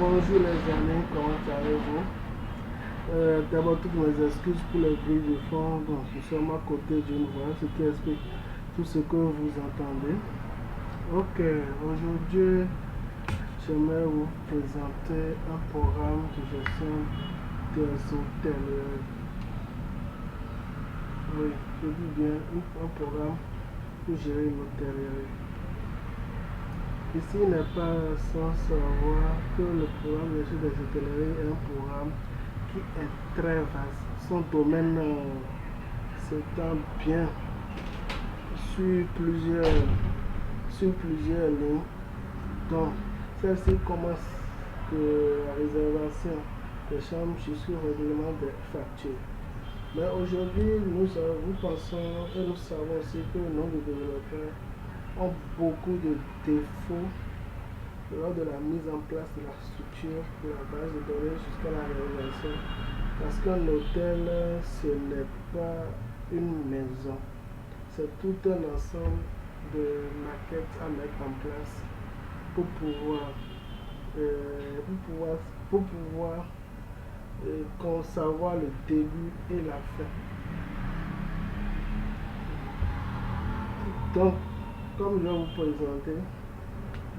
Bonjour les amis, comment allez-vous? D'abord, toutes mes excuses pour le bruit de fond. Donc, nous sommes à côté d'une voix, ce qui explique tout ce que vous entendez. Ok, aujourd'hui, j'aimerais vous présenter un programme de gestion des hôtels. Oui, je dis bien un programme pour gérer l'hôtellerie. Ici, il n'est pas sans savoir que le programme de gestion des hôtelleries est un programme qui est très vaste. Son domaine s'étend bien sur plusieurs lignes. Donc, celle-ci commence de la réservation des chambres jusqu'au règlement des factures. Mais aujourd'hui, nous pensons et nous savons aussi que nos développeurs ont beaucoup de défauts lors de la mise en place de la structure, de la base de données jusqu'à la réalisation. Parce qu'un hôtel, ce n'est pas une maison. C'est tout un ensemble de maquettes à mettre en place pour pouvoir concevoir le début et la fin. Donc, comme je vais vous présenter,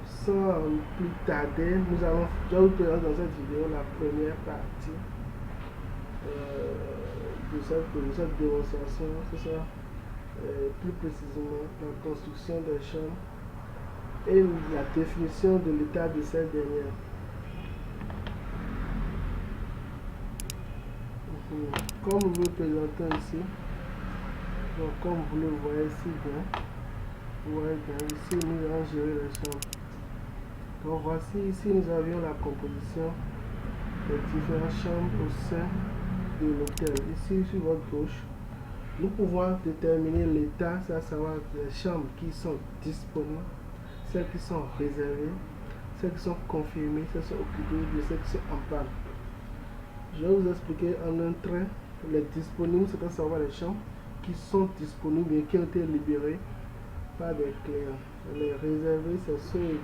sans plus tarder, je vais vous présenter dans cette vidéo la première partie de cette démonstration. Ce sera plus précisément la construction des chambres et la définition de l'état de ces dernières. Comme nous le présentons ici, donc comme vous le voyez ici bien, vous voyez bien, ici nous allons gérer les chambres. Donc voici, ici nous avions la composition des différentes chambres au sein de l'hôtel. Ici sur votre gauche, nous pouvons déterminer l'état, c'est à savoir les chambres qui sont disponibles, celles qui sont réservées, celles qui sont confirmées, celles qui sont occupées et celles qui sont en panne. Je vais vous expliquer en un trait. Les disponibles, c'est à savoir les chambres qui sont disponibles et qui ont été libérées par des clients. Les réservés, c'est ceux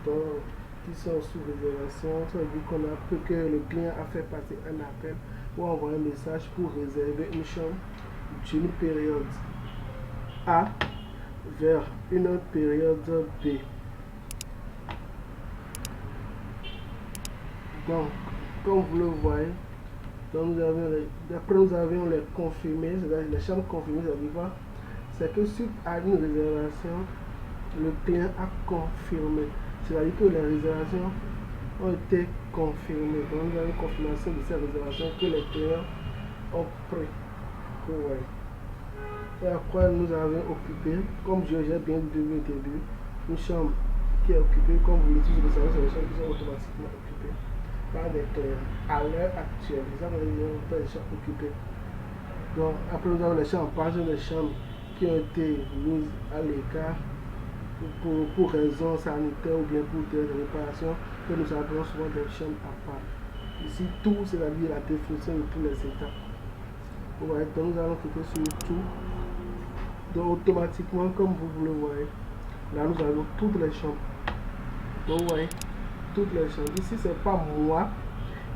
qui sont sous réservation. Ça veut dire que le client a fait passer un appel ou envoyer un message pour réserver une chambre d'une période A vers une autre période B. Donc, comme vous le voyez, après nous avions les confirmés, c'est-à-dire les chambres confirmées, c'est que suite à une réservation, le client a confirmé. C'est-à-dire que les réservations ont été confirmées. Donc nous avons une confirmation de ces réservations que les clients ont pris. Ouais. Et après nous avons occupé, comme j'ai bien dit au début, une chambre qui est occupée, comme vous le dites, vous savez, c'est les chambres qui sont automatiquement occupées par des clients. À l'heure actuelle, les chambres occupées. Donc après nous avons les chambres, par exemple les chambres qui ont été mises à l'écart pour raisons sanitaires ou bien pour des réparations, que nous avons souvent des chambres à part. Ici, tout, c'est-à-dire la définition de tous les états. Ouais, donc nous allons cliquer sur tout. Donc automatiquement, comme vous le voyez, là nous avons toutes les chambres. Donc vous voyez, toutes les chambres. Ici, ce n'est pas moi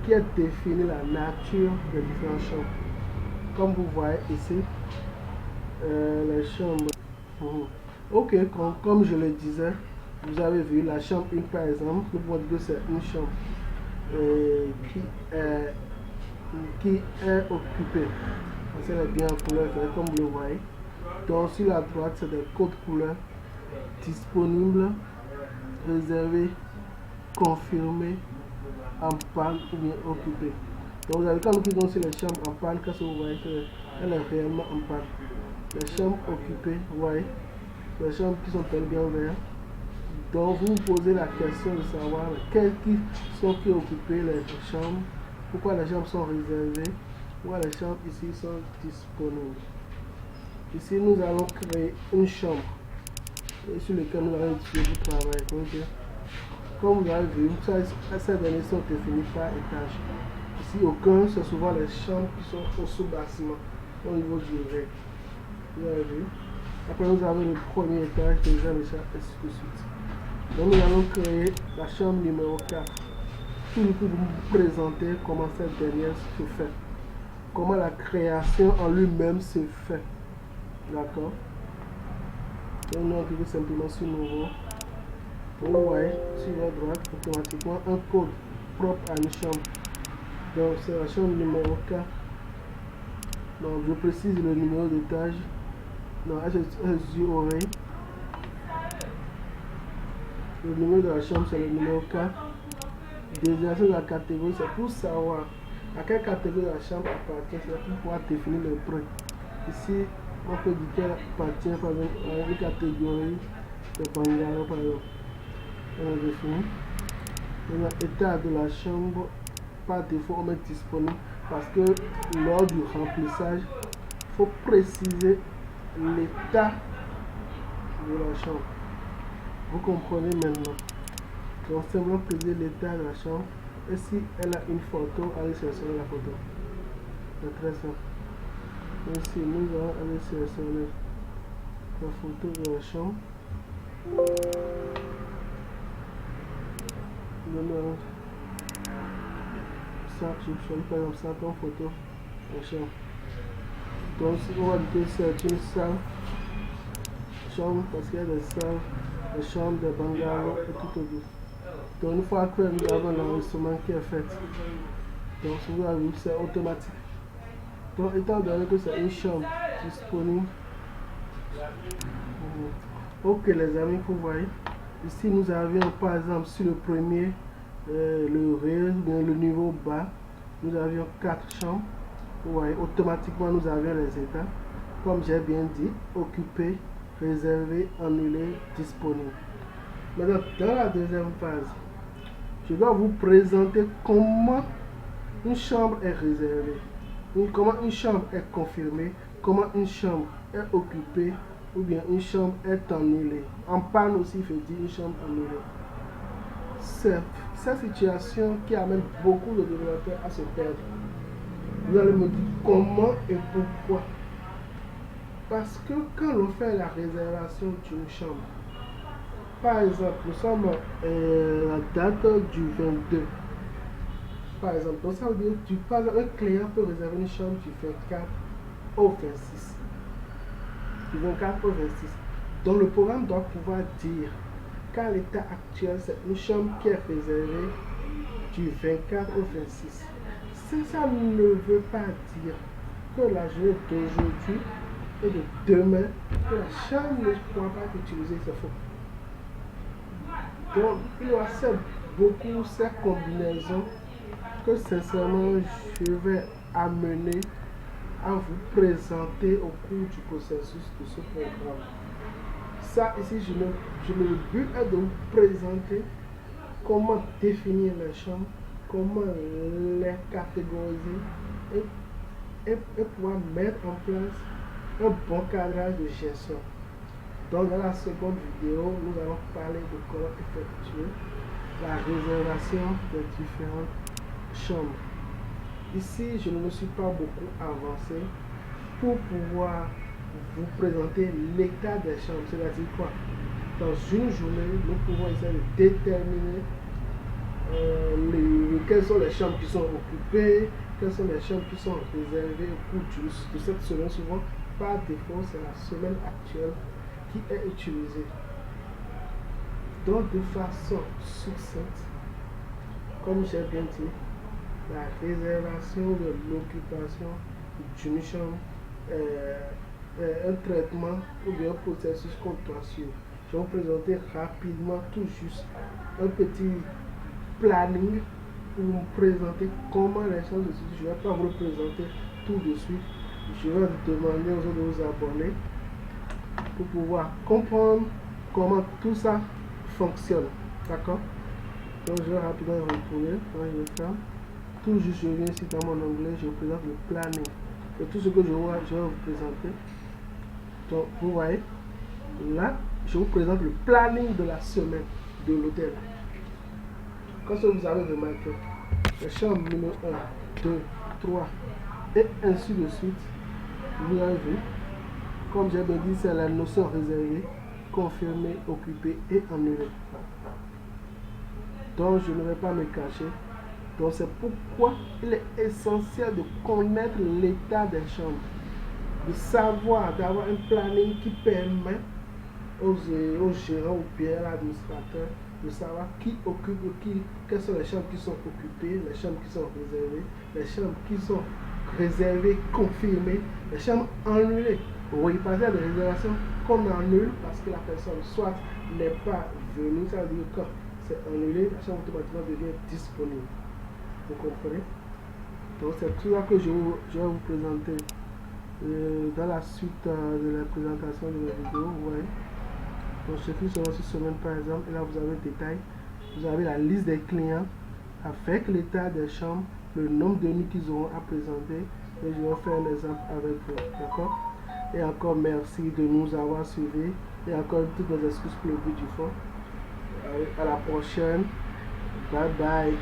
qui ai défini la nature des différentes chambres. Comme vous voyez ici, les chambres. Ok, comme je le disais, vous avez vu la chambre 1 par exemple, nous pouvons dire que c'est une chambre qui est occupée. Elle est bien en couleur verte, comme vous le voyez. Donc sur la droite, c'est des codes couleurs disponibles, réservés, confirmés, en panne ou bien occupés. Donc vous avez, quand nous cliquons sur les chambres en panne, qu'est-ce que vous voyez qu'elle est réellement en panne. Les chambres occupées, vous voyez, les chambres qui sont bien ouvertes. Donc vous vous posez la question de savoir qui occupent les chambres, pourquoi les chambres sont réservées, pourquoi les chambres ici sont disponibles. Ici nous allons créer une chambre sur laquelle nous allons utiliser pour travailler. Donc, comme vous avez vu, ces données sont définies par étage. Ici aucun, c'est souvent les chambres qui sont au sous-bâtiment, au niveau du rez. Vous avez vu. Après nous avons le premier étage, deuxième étage, et ainsi de suite. Donc nous allons créer la chambre numéro 4. toujours pour vous présenter comment cette dernière se fait. Comment la création en lui-même se fait. D'accord? Donc nous cliquons simplement sur nouveau. Vous voyez sur la droite automatiquement un code propre à une chambre. Donc c'est la chambre numéro 4. Donc je précise le numéro d'étage. Donc yeux oreilles. Le numéro de la chambre c'est le numéro 4. Désignation de la catégorie, c'est pour savoir à quelle catégorie la chambre appartient, c'est pour pouvoir définir le prix. Ici, on peut dire qu'elle appartient par exemple à une catégorie de bungalow par exemple. On définit. L'état de la chambre, par défaut, on met disponible parce que lors du remplissage, il faut préciser l'état de la chambre. Vous comprenez maintenant. Donc simplement préciser l'état de la chambre. Et si elle a une photo, allez sélectionner la photo. C'est très simple. Ici, nous allons aller sélectionner la photo de la chambre. Ça, je choisis par exemple ça comme photo de la chambre. Donc si on va dire que c'est une salle, chambre, parce qu'il y a des salles, des chambres, des bungalows et tout au bout. Donc une fois que nous avons l'enregistrement qui est fait, donc si vous avez vu, c'est automatique. Donc étant donné que c'est une chambre disponible, ok les amis, vous voyez, ici nous avions par exemple sur le premier, le niveau bas, nous avions 4 chambres. Vous voyez, automatiquement nous avions les états, comme j'ai bien dit, occupé, réservé, annulé, disponible. Maintenant, dans la deuxième phase, je dois vous présenter comment une chambre est réservée, comment une chambre est confirmée, comment une chambre est occupée ou bien une chambre est annulée. En panne aussi, il faut dire une chambre annulée. C'est cette situation qui amène beaucoup de développeurs à se perdre. Vous allez me dire comment et pourquoi. Parce que quand on fait la réservation d'une chambre, par exemple, nous sommes la date du 22. Par exemple, donc ça veut dire que un client peut réserver une chambre du 24 au 26. Du 24 au 26. Donc le programme doit pouvoir dire qu'à l'état actuel, c'est une chambre qui est réservée du 24 au 26. Ça ne veut pas dire que la journée d'aujourd'hui et de demain, que la chambre ne pourra pas être utilisée, c'est faux. Donc, il y a beaucoup cette combinaison que sincèrement je vais amener à vous présenter au cours du processus de ce programme. Ça ici, le but est de vous présenter comment définir les chambres, comment les catégoriser et pouvoir mettre en place un bon cadrage de gestion. Donc dans la seconde vidéo, nous allons parler de comment effectuer la réservation des différentes chambres. Ici, je ne me suis pas beaucoup avancé pour pouvoir vous présenter l'état des chambres. C'est-à-dire quoi? Dans une journée, nous pouvons essayer de déterminer quelles sont les chambres qui sont occupées, quelles sont les chambres qui sont réservées au cours de cette semaine. Souvent, par défaut, c'est la semaine actuelle qui est utilisée. Donc, de façon succincte, comme j'ai bien dit, la réservation de l'occupation d'une chambre un traitement ou bien un processus contentieux. Je vais vous présenter rapidement, tout juste, un petit planning pour vous présenter comment les choses se situent. Je ne vais pas vous le présenter tout de suite. Je vais vous demander aux autres de vous abonner pour pouvoir comprendre comment tout ça fonctionne. D'accord? Donc je vais rapidement retourner dans le temps. Tout juste je viens ici dans mon onglet, je vous présente le planning. Et tout ce que je vais vous présenter. Donc vous voyez, là, je vous présente le planning de la semaine de l'hôtel. Comme ça vous avez remarqué, les chambres numéro 1, 2, 3 et ainsi de suite. Vous avez vu, comme j'ai bien dit, c'est la notion réservée, confirmée, occupée et annulée. Donc je ne vais pas me cacher. Donc c'est pourquoi il est essentiel de connaître l'état des chambres, de savoir, d'avoir un planning qui permet aux gérants ou bien à l'administrateur de savoir qui occupe, quelles sont les chambres qui sont occupées, les chambres qui sont réservées, les chambres qui sont réservées, confirmées, les chambres annulées. Oui, parce qu'il y a des réservations qu'on annule parce que la personne soit n'est pas venue, ça veut dire que quand c'est annulé, la chambre automatiquement devient disponible. Vous comprenez? Donc c'est tout ça que je vais vous présenter dans la suite de la présentation de la vidéo. Vous voyez? Donc ce qui sont cette semaine par exemple, et là vous avez le détail, vous avez la liste des clients avec l'état des chambres, le nombre de nuits qu'ils auront à présenter, et je vais faire un exemple avec vous, d'accord? Et encore merci de nous avoir suivis, et encore toutes nos excuses pour le but du fond. À la prochaine, bye bye.